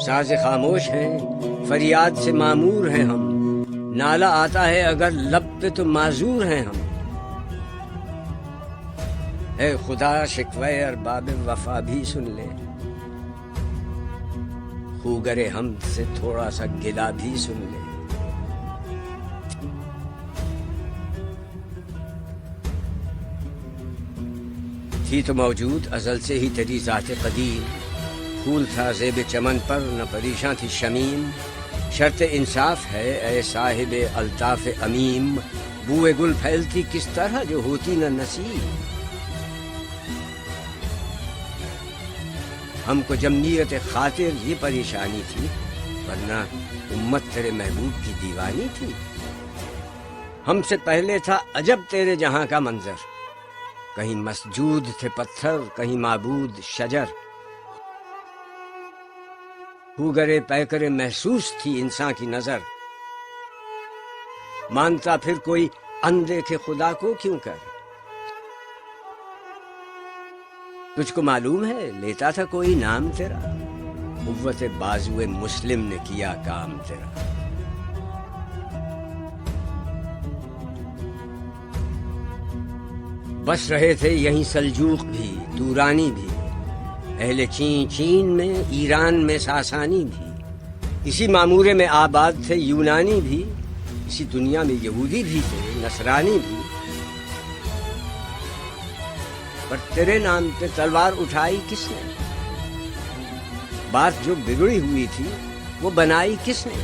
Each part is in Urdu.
ساز خاموش ہیں فریاد سے معمور ہیں ہم، نالا آتا ہے اگر لب پہ تو معذور ہیں ہم. اے خدا شکوے ارباب وفا بھی سن لے، خوگر حمد سے تھوڑا سا گلا بھی سن لے. تھی تو موجود ازل سے ہی تیری ذات قدیم، پھول تھا زیب چمن پر نہ پریشاں تھی شمیم. شرط انصاف ہے اے صاحب الطاف امیم، بوئے گل پھیلتی کس طرح جو ہوتی نہ نسیم. ہم کو جمعیت خاطر یہ پریشانی تھی، ورنہ امت تیرے محبوب کی دیوانی تھی. ہم سے پہلے تھا عجب تیرے جہاں کا منظر، کہیں مسجود تھے پتھر کہیں معبود شجر. خوگرے پیکرے محسوس تھی انسان کی نظر، مانتا پھر کوئی اندیکھے خدا کو کیوں کر. تجھ کو معلوم ہے لیتا تھا کوئی نام تیرا، قوت بازوئے مسلم نے کیا کام تیرا. بس رہے تھے یہیں سلجوق بھی تورانی بھی، اہل چین میں ایران میں ساسانی بھی. اسی معمورے میں آباد تھے یونانی بھی، اسی دنیا میں یہودی بھی تھے نصرانی بھی. پر تیرے نام پہ تلوار اٹھائی کس نے؟ بات جو بگڑی ہوئی تھی وہ بنائی کس نے؟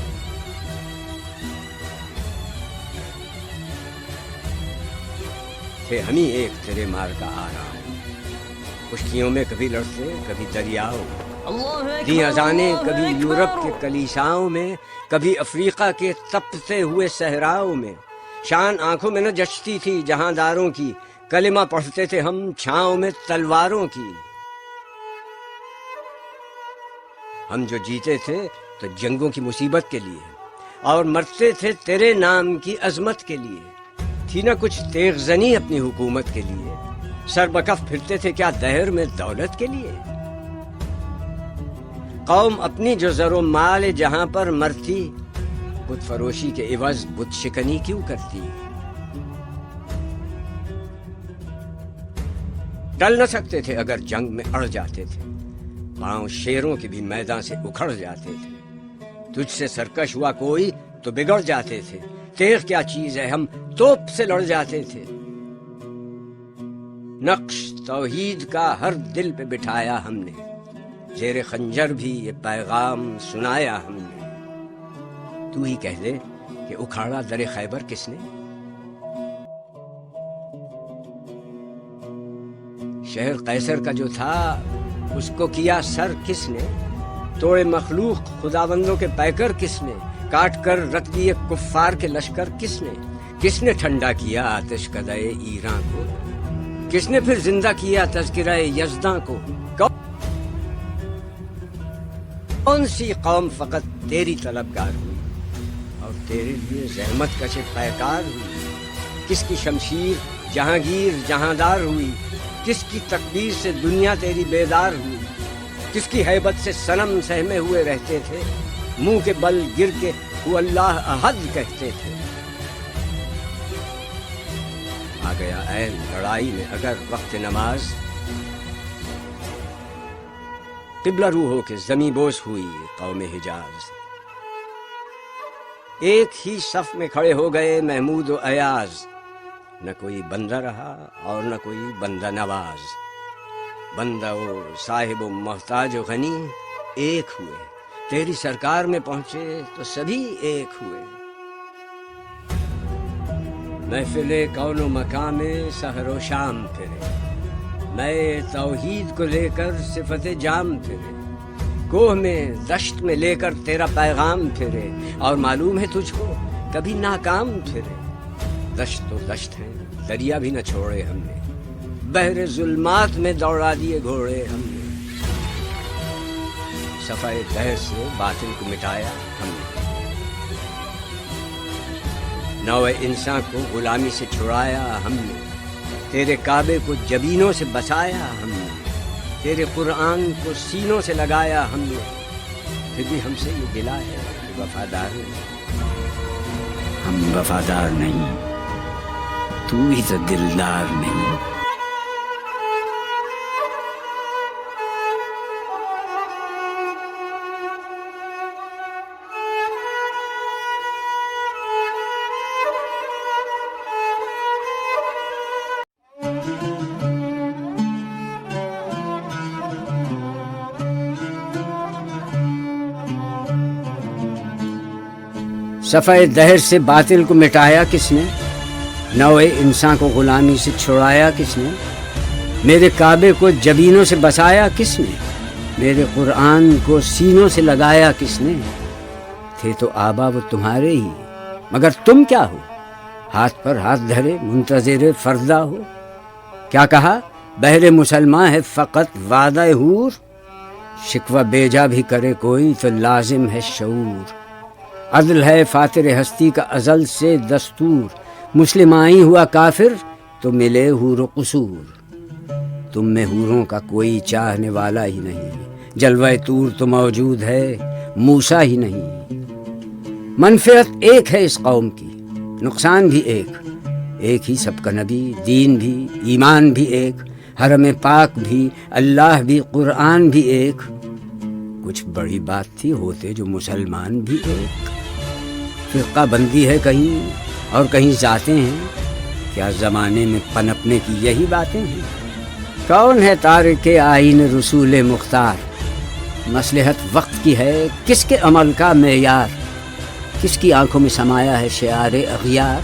تھے ہم ہی ایک تیرے مار کا آرام، خشکیوں میں کبھی لڑتے کبھی دریاؤں، دی اذانیں کبھی یورپ کے کلیساؤں میں کبھی افریقہ کے تپتے ہوئے صحراؤں میں. شان آنکھوں میں نہ جچتی تھی جہاں داروں کی، کلمہ پڑھتے تھے ہم چھاؤں میں تلواروں کی. ہم جو جیتے تھے تو جنگوں کی مصیبت کے لیے، اور مرتے تھے تیرے نام کی عظمت کے لیے. تھی نہ کچھ تیغ زنی اپنی حکومت کے لیے، سر بکف پھرتے تھے کیا دہر میں دولت کے لیے. قوم اپنی جو زر و مال جہاں پر مرتی، بت فروشی کے عوض بت شکنی کیوں کرتی. ٹل نہ سکتے تھے اگر جنگ میں اڑ جاتے تھے، پاؤں شیروں کے بھی میدان سے اکھڑ جاتے تھے. تجھ سے سرکش ہوا کوئی تو بگڑ جاتے تھے، تیغ کیا چیز ہے ہم توپ سے لڑ جاتے تھے. نقش توحید کا ہر دل پہ بٹھایا ہم نے، زیر خنجر بھی یہ پیغام سنایا ہم نے. تو ہی کہہ دے کہ اکھاڑا در خیبر کس نے؟ شہر قیصر کا جو تھا اس کو کیا سر کس نے؟ توڑے مخلوق خداوندوں کے پیکر کس نے؟ کاٹ کر رکھ دیے کفار کے لشکر کس نے؟ کس نے ٹھنڈا کیا آتش کدے ایران کو؟ کس نے پھر زندہ کیا تذکرہ یزداں کو؟ کون سی قوم فقط تیری طلبگار ہوئی اور تیرے لیے زحمت کش پیکار ہوئی؟ کس کی شمشیر جہانگیر جہاندار ہوئی؟ کس کی تکبیر سے دنیا تیری بیدار ہوئی؟ کس کی ہیبت سے صنم سہمے ہوئے رہتے تھے، منہ کے بل گر کے وہ اللہ احد کہتے تھے؟ آ گیا عین لڑائی میں اگر وقت نماز، قبلہ روح ہو کے زمیں بوس ہوئی قوم حجاز. ایک ہی صف میں کھڑے ہو گئے محمود و ایاز، نہ کوئی بندہ رہا اور نہ کوئی بندہ نواز. بندہ و صاحب و محتاج و غنی ایک ہوئے، تیری سرکار میں پہنچے تو سبھی ایک ہوئے. محفل کون و مقام میں سحر و شام پھرے، میں توحید کو لے کر صفت جام پھرے. کوہ میں دشت میں لے کر تیرا پیغام پھرے، اور معلوم ہے تجھ کو کبھی ناکام پھرے. دشت تو دشت ہیں دریا بھی نہ چھوڑے ہم نے، بحر ظلمات میں دوڑا دیے گھوڑے ہم نے. صفائے دہر سے باطل کو مٹایا ہم نے، نوع انسان کو غلامی سے چھڑایا ہم نے. تیرے کعبے کو جبینوں سے بسایا ہم نے، تیرے قرآن کو سینوں سے لگایا ہم نے. پھر بھی ہم سے یہ گلا ہے کہ وفادار نہیں. ہم وفادار نہیں، تو ہی تو دلدار نہیں. صفحہ دہر سے باطل کو مٹایا کس نے؟ نوع انسان کو غلامی سے چھڑایا کس نے؟ میرے کعبے کو جبینوں سے بسایا کس نے؟ میرے قرآن کو سینوں سے لگایا کس نے؟ تھے تو آبا وہ تمہارے ہی، مگر تم کیا ہو؟ ہاتھ پر ہاتھ دھرے منتظر فردا ہو. کیا کہا؟ بہر مسلمان ہے فقط وعدہ حور. شکوہ بیجا بھی کرے کوئی تو لازم ہے شعور. عدل ہے فاتر ہستی کا ازل سے دستور. مسلم آئی ہوا کافر تو ملے حور و قصور. تم میں حوروں کا کوئی چاہنے والا ہی نہیں. جلوہ طور تو موجود ہے، موسیٰ ہی نہیں. منفعت ایک ہے اس قوم کی، نقصان بھی ایک ہی سب کا نبی، دین بھی، ایمان بھی ایک، حرم پاک بھی، اللہ بھی، قرآن بھی ایک. کچھ بڑی بات تھی ہوتے جو مسلمان بھی ایک. فرقہ بندی ہے کہیں اور کہیں ذاتیں ہیں. کیا زمانے میں پنپنے کی یہی باتیں ہیں؟ کون ہے تارک آئین رسول مختار؟ مصلحت وقت کی ہے کس کے عمل کا معیار؟ کس کی آنکھوں میں سمایا ہے شعار اغیار؟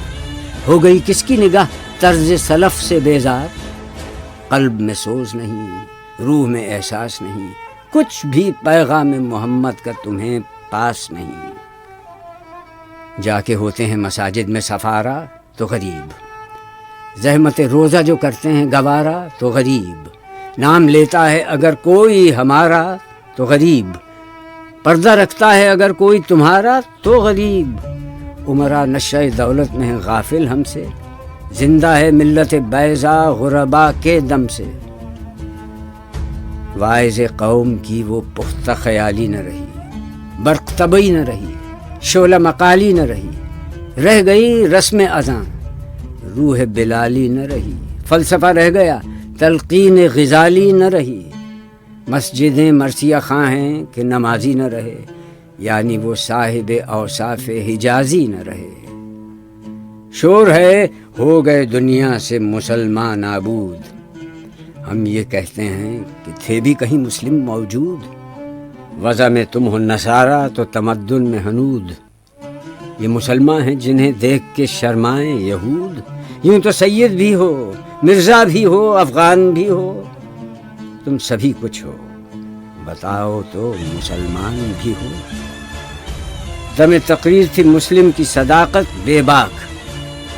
ہو گئی کس کی نگاہ طرز سلف سے بیزار؟ قلب میں سوز نہیں، روح میں احساس نہیں، کچھ بھی پیغام محمد کا تمہیں پاس نہیں. جا کے ہوتے ہیں مساجد میں سفارا تو غریب، زحمت روزہ جو کرتے ہیں گوارا تو غریب. نام لیتا ہے اگر کوئی ہمارا تو غریب، پردہ رکھتا ہے اگر کوئی تمہارا تو غریب. عمرہ نشہ دولت میں ہے غافل ہم سے، زندہ ہے ملت بیضا غربا کے دم سے. واعظ قوم کی وہ پختہ خیالی نہ رہی، برق طبعی نہ رہی، شعلہ مقالی نہ رہی. رہ گئی رسم اذان، روح بلالی نہ رہی. فلسفہ رہ گیا، تلقین غزالی نہ رہی. مسجدیں مرثیہ خواں ہیں کہ نمازی نہ رہے، یعنی وہ صاحب اوصاف حجازی نہ رہے. شور ہے ہو گئے دنیا سے مسلمان نابود. ہم یہ کہتے ہیں کہ تھے بھی کہیں مسلم موجود. وضع میں تم ہو نصارہ تو تمدن میں ہنود. یہ مسلمان ہیں جنہیں دیکھ کے شرمائیں یہود. یوں تو سید بھی ہو، مرزا بھی ہو، افغان بھی ہو، تم سبھی کچھ ہو، بتاؤ تو مسلمان بھی ہو. دم تقریر تھی مسلم کی صداقت بے باک.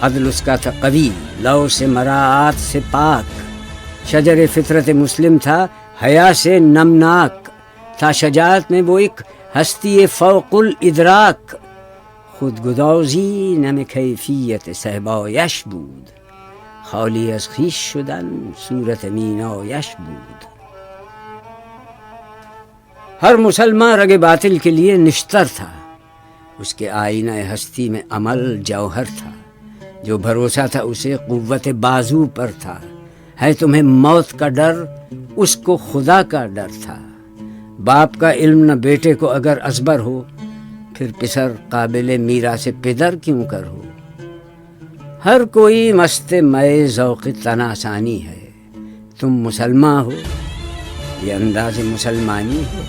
عدل اس کا تھا قوی، لو سے مراعات سے پاک. شجر فطرت مسلم تھا حیا سے نمناک. تھا شجاعت میں وہ ایک ہستی فوق الادراک. خود گدازی نم کیفیت صحبایش بود. خالی از خویش شدن صورت مینایش بود. ہر مسلمان رگ باطل کے لیے نشتر تھا. اس کے آئینہ ہستی میں عمل جوہر تھا. جو بھروسہ تھا اسے قوت بازو پر تھا. ہے تمہیں موت کا ڈر، اس کو خدا کا ڈر تھا. باپ کا علم نہ بیٹے کو اگر ازبر ہو، پھر پسر قابل میراث پدر کیوں کر ہو. ہر کوئی مست مئے ذوق تناسانی ہے. تم مسلمان ہو، یہ انداز مسلمانی ہے.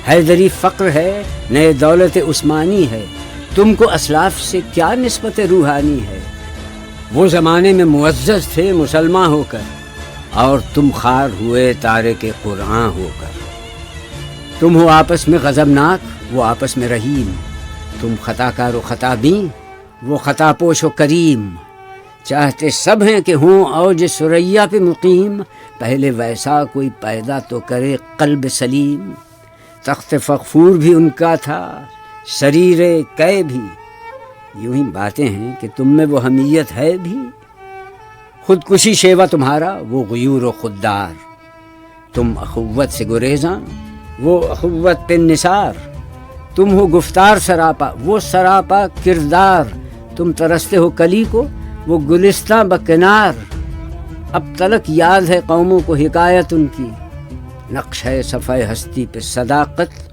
حیدری فقر ہے، نئے دولت عثمانی ہے. تم کو اسلاف سے کیا نسبت روحانی ہے. وہ زمانے میں معزز تھے مسلمان ہو کر، اور تم خار ہوئے تارک قرآن ہو کر. تم ہو آپس میں غضبناک، وہ آپس میں رحیم. تم خطا کار و خطا بین، وہ خطا پوش و کریم. چاہتے سب ہیں کہ ہوں اوج سریا پہ مقیم. پہلے ویسا کوئی پیدا تو کرے قلب سلیم. تخت فغفور بھی ان کا تھا، سریر قے بھی. یوں ہی باتیں ہیں کہ تم میں وہ حمیت ہے بھی. خودکشی شیوا تمہارا، وہ غیور و خوددار. تم اخوت سے گریزاں، وہ اخوت پہ نثار. تم ہو گفتار سراپا، وہ سراپا کردار، تم ترستے ہو کلی کو، وہ گلستاں بکنار. اب تلک یاد ہے قوموں کو حکایت ان کی، نقش ہے صفحہ ہستی پہ صداقت